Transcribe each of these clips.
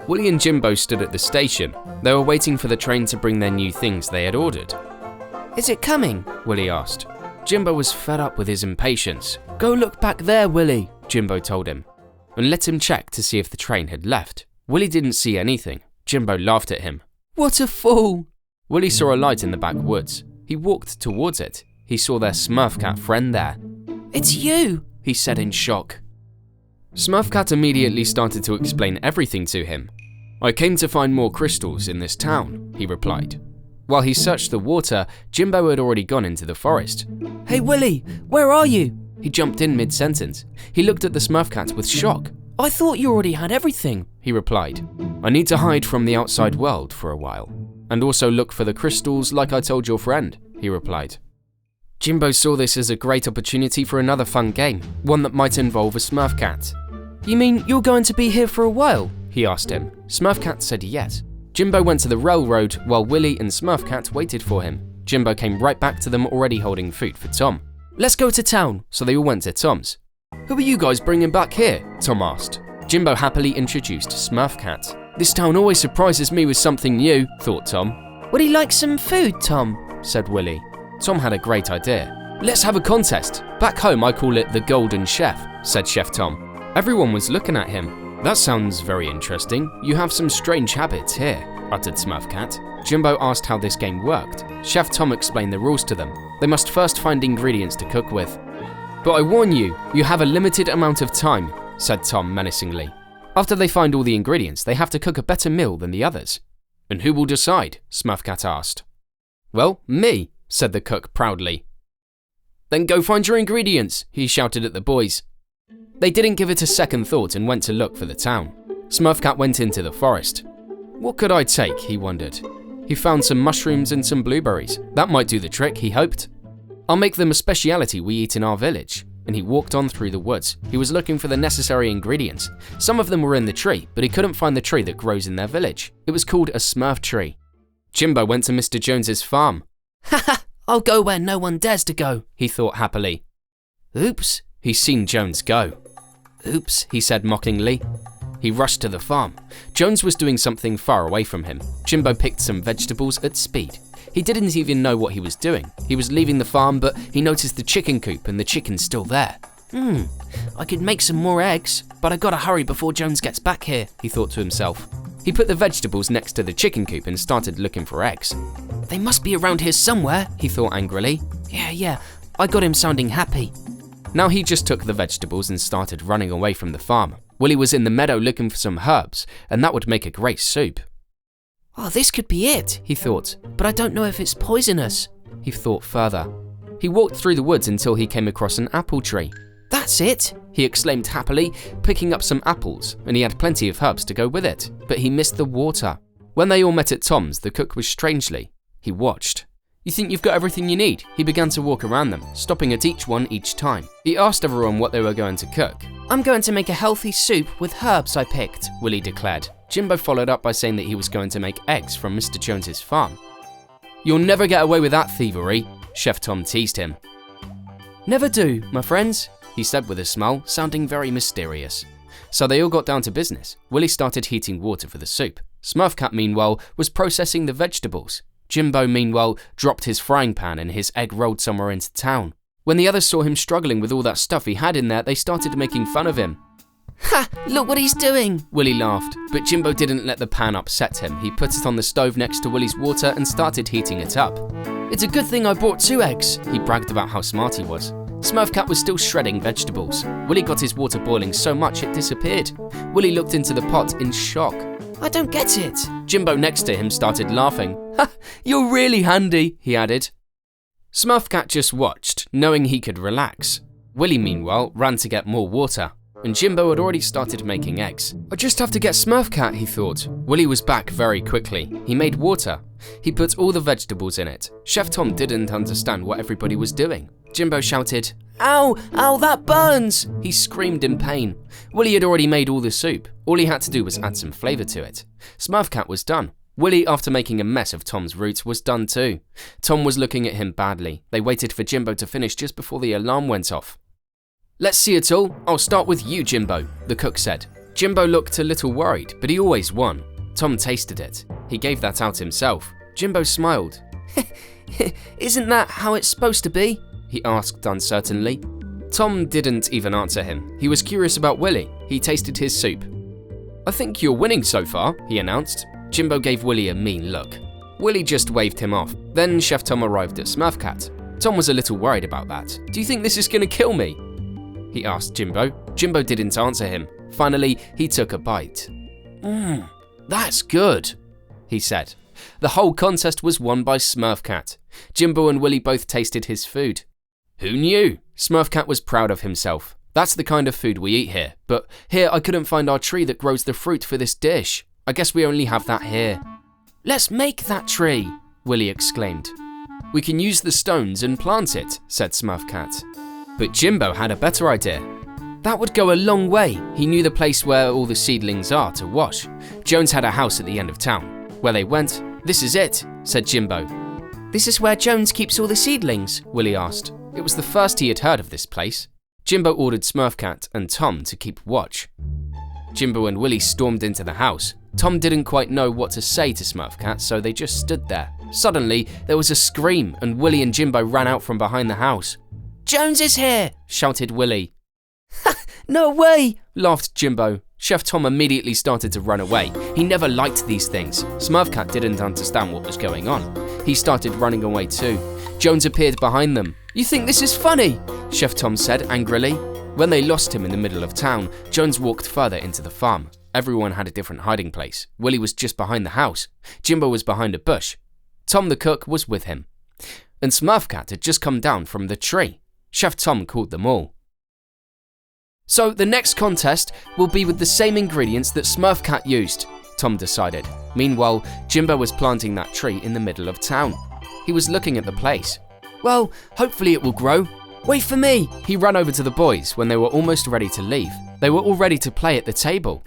Willie and Jimbo stood at the station. They were waiting for the train to bring their new things they had ordered. "Is it coming?" Willie asked. Jimbo was fed up with his impatience. "Go look back there, Willie," Jimbo told him, and let him check to see if the train had left. Willie didn't see anything. Jimbo laughed at him. "What a fool!" Willie saw a light in the backwoods. He walked towards it. He saw their SMURFCAT friend there. "It's you," he said in shock. SMURFCAT immediately started to explain everything to him. "I came to find more crystals in this town," he replied. While he searched the water, Jimbo had already gone into the forest. "Hey Willie, where are you?" He jumped in mid-sentence. He looked at the SMURFCAT with shock. "I thought you already had everything," he replied. "I need to hide from the outside world for a while, and also look for the crystals like I told your friend," he replied. Jimbo saw this as a great opportunity for another fun game, one that might involve a SMURFCAT. "You mean you're going to be here for a while?" he asked him. SMURFCAT said yes. Jimbo went to the railroad while Willie and SMURFCAT waited for him. Jimbo came right back to them already holding food for Tom. "Let's go to town." So they all went to Tom's. "Who are you guys bringing back here?" Tom asked. Jimbo happily introduced SMURFCAT. "This town always surprises me with something new," thought Tom. "Would he like some food, Tom?" said Willie. Tom had a great idea. "Let's have a contest. Back home I call it the Golden Chef," said Chef Tom. Everyone was looking at him. "That sounds very interesting. You have some strange habits here," uttered SMURFCAT. Jimbo asked how this game worked. Chef Tom explained the rules to them. They must first find ingredients to cook with. "But I warn you, you have a limited amount of time," said Tom menacingly. "After they find all the ingredients, they have to cook a better meal than the others." "And who will decide?" SMURFCAT asked. "Well, me," said the cook proudly. "Then go find your ingredients," he shouted at the boys. They didn't give it a second thought and went to look for the town. SMURFCAT went into the forest. What could I take, he wondered. He found some mushrooms and some blueberries. That might do the trick, he hoped. I'll make them a speciality we eat in our village. And he walked on through the woods. He was looking for the necessary ingredients. Some of them were in the tree, but he couldn't find the tree that grows in their village. It was called a Smurf tree. Jimbo went to Mr. Jones's farm. "Haha, I'll go where no one dares to go," he thought happily. "Oops." He's seen Jones go. "Oops," he said mockingly. He rushed to the farm. Jones was doing something far away from him. Jimbo picked some vegetables at speed. He didn't even know what he was doing. He was leaving the farm, but he noticed the chicken coop and the chicken's still there. I could make some more eggs, but I gotta hurry before Jones gets back here," he thought to himself. He put the vegetables next to the chicken coop and started looking for eggs. "They must be around here somewhere," he thought angrily. Yeah, I got him sounding happy. Now he just took the vegetables and started running away from the farm. Willie was in the meadow looking for some herbs, and that would make a great soup. "Oh, this could be it," he thought, "but I don't know if it's poisonous." He thought further. He walked through the woods until he came across an apple tree. "That's it," he exclaimed happily, picking up some apples, and he had plenty of herbs to go with it, but he missed the water. When they all met at Tom's, the cook was strangely. He watched. "You think you've got everything you need?" He began to walk around them, stopping at each one each time. He asked everyone what they were going to cook. "I'm going to make a healthy soup with herbs I picked," Willie declared. Jimbo followed up by saying that he was going to make eggs from Mr. Jones's farm. "You'll never get away with that thievery," Chef Tom teased him. "Never do, my friends," he said with a smile, sounding very mysterious. So they all got down to business. Willie started heating water for the soup. SMURFCAT, meanwhile, was processing the vegetables. Jimbo, meanwhile, dropped his frying pan and his egg rolled somewhere into town. When the others saw him struggling with all that stuff he had in there, they started making fun of him. "Ha! Look what he's doing!" Willie laughed, but Jimbo didn't let the pan upset him. He put it on the stove next to Willie's water and started heating it up. "It's a good thing I brought 2 eggs, he bragged about how smart he was. SMURFCAT was still shredding vegetables. Willie got his water boiling so much it disappeared. Willie looked into the pot in shock. "I don't get it." Jimbo next to him started laughing. "Ha! You're really handy," he added. SMURFCAT just watched, knowing he could relax. Willie, meanwhile, ran to get more water, and Jimbo had already started making eggs. "I just have to get SMURFCAT," he thought. Willie was back very quickly. He made water. He put all the vegetables in it. Chef Tom didn't understand what everybody was doing. Jimbo shouted, "Ow! Ow, that burns!" He screamed in pain. Willie had already made all the soup. All he had to do was add some flavour to it. SMURFCAT was done. Willie, after making a mess of Tom's roots, was done too. Tom was looking at him badly. They waited for Jimbo to finish just before the alarm went off. "Let's see it all. I'll start with you, Jimbo," the cook said. Jimbo looked a little worried, but he always won. Tom tasted it. He gave that out himself. Jimbo smiled. Isn't that how it's supposed to be? He asked uncertainly. Tom didn't even answer him. He was curious about Willie. He tasted his soup. I think you're winning so far, he announced. Jimbo gave Willie a mean look. Willie just waved him off. Then Chef Tom arrived at SMURFCAT. Tom was a little worried about that. Do you think this is gonna kill me? He asked Jimbo. Jimbo didn't answer him. Finally, he took a bite. That's good, he said. The whole contest was won by SMURFCAT. Jimbo and Willie both tasted his food. Who knew? SMURFCAT was proud of himself. That's the kind of food we eat here, but here I couldn't find our tree that grows the fruit for this dish. I guess we only have that here. Let's make that tree, Willie exclaimed. We can use the stones and plant it, said SMURFCAT. But Jimbo had a better idea. That would go a long way. He knew the place where all the seedlings are to wash. Jones had a house at the end of town. Where they went, this is it, said Jimbo. This is where Jones keeps all the seedlings, Willie asked. It was the first he had heard of this place. Jimbo ordered SMURFCAT and Tom to keep watch. Jimbo and Willie stormed into the house. Tom didn't quite know what to say to SMURFCAT, so they just stood there. Suddenly, there was a scream and Willie and Jimbo ran out from behind the house. Jones is here, shouted Willie. No way, laughed Jimbo. Chef Tom immediately started to run away. He never liked these things. SMURFCAT didn't understand what was going on. He started running away too. Jones appeared behind them. You think this is funny? Chef Tom said angrily. When they lost him in the middle of town, Jones walked further into the farm. Everyone had a different hiding place. Willie was just behind the house. Jimbo was behind a bush. Tom the cook was with him. And SMURFCAT had just come down from the tree. Chef Tom called them all. So the next contest will be with the same ingredients that SMURFCAT used, Tom decided. Meanwhile, Jimbo was planting that tree in the middle of town. He was looking at the place. Well, hopefully it will grow. Wait for me! He ran over to the boys when they were almost ready to leave. They were all ready to play at the table.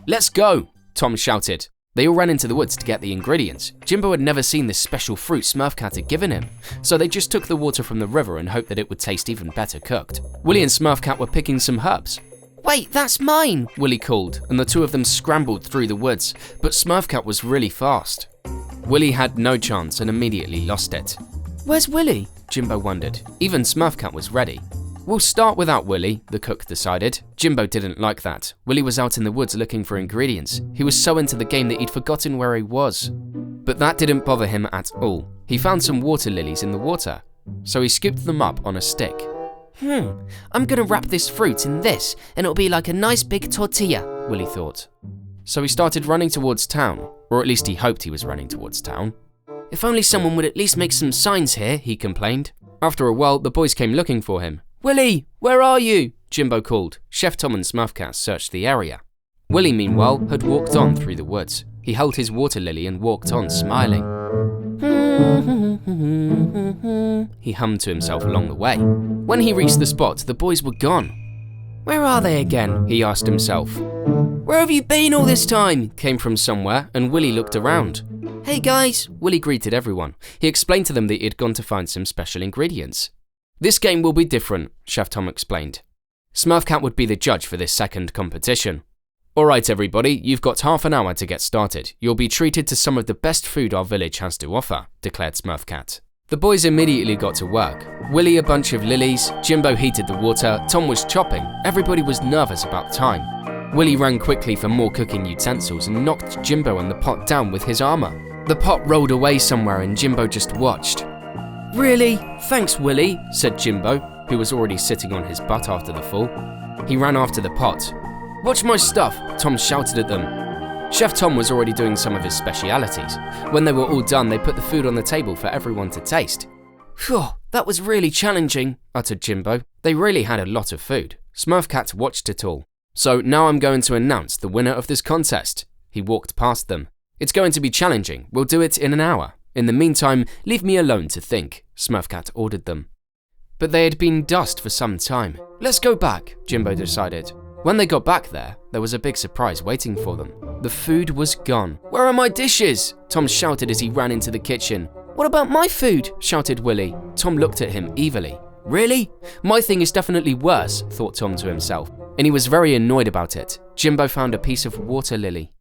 Let's go, Tom shouted. They all ran into the woods to get the ingredients. Jimbo had never seen this special fruit SMURFCAT had given him, so they just took the water from the river and hoped that it would taste even better cooked. Willie and SMURFCAT were picking some herbs. Wait, that's mine, Willie called, and the two of them scrambled through the woods, but SMURFCAT was really fast. Willie had no chance and immediately lost it. Where's Willie? Jimbo wondered. Even SMURFCAT was ready. We'll start without Willie, the cook decided. Jimbo didn't like that. Willie was out in the woods looking for ingredients. He was so into the game that he'd forgotten where he was. But that didn't bother him at all. He found some water lilies in the water, so he scooped them up on a stick. I'm gonna wrap this fruit in this, and it'll be like a nice big tortilla, Willie thought. So he started running towards town, or at least he hoped he was running towards town. If only someone would at least make some signs here, he complained. After a while, the boys came looking for him. Willie, where are you? Jimbo called. Chef Tom and SMURFCAT searched the area. Willie, meanwhile, had walked on through the woods. He held his water lily and walked on, smiling. He hummed to himself along the way. When he reached the spot, the boys were gone. Where are they again? He asked himself. Where have you been all this time? Came from somewhere, and Willie looked around. Hey guys. Willie greeted everyone. He explained to them that he had gone to find some special ingredients. This game will be different, Chef Tom explained. SMURFCAT would be the judge for this second competition. Alright everybody, you've got half an hour to get started. You'll be treated to some of the best food our village has to offer, declared SMURFCAT. The boys immediately got to work. Willie a bunch of lilies, Jimbo heated the water, Tom was chopping. Everybody was nervous about time. Willie ran quickly for more cooking utensils and knocked Jimbo and the pot down with his armor. The pot rolled away somewhere and Jimbo just watched. Really? Thanks, Willie, said Jimbo, who was already sitting on his butt after the fall. He ran after the pot. Watch my stuff, Tom shouted at them. Chef Tom was already doing some of his specialities. When they were all done, they put the food on the table for everyone to taste. Phew, that was really challenging, uttered Jimbo. They really had a lot of food. SMURFCAT watched it all. So now I'm going to announce the winner of this contest. He walked past them. It's going to be challenging. We'll do it in an hour. In the meantime, leave me alone to think, SMURFCAT ordered them. But they had been dust for some time. Let's go back, Jimbo decided. When they got back there was a big surprise waiting for them. The food was gone. Where are my dishes? Tom shouted as he ran into the kitchen. What about my food? Shouted Willie. Tom looked at him evilly. Really? My thing is definitely worse, thought Tom to himself. and he was very annoyed about it. Jimbo found a piece of water lily.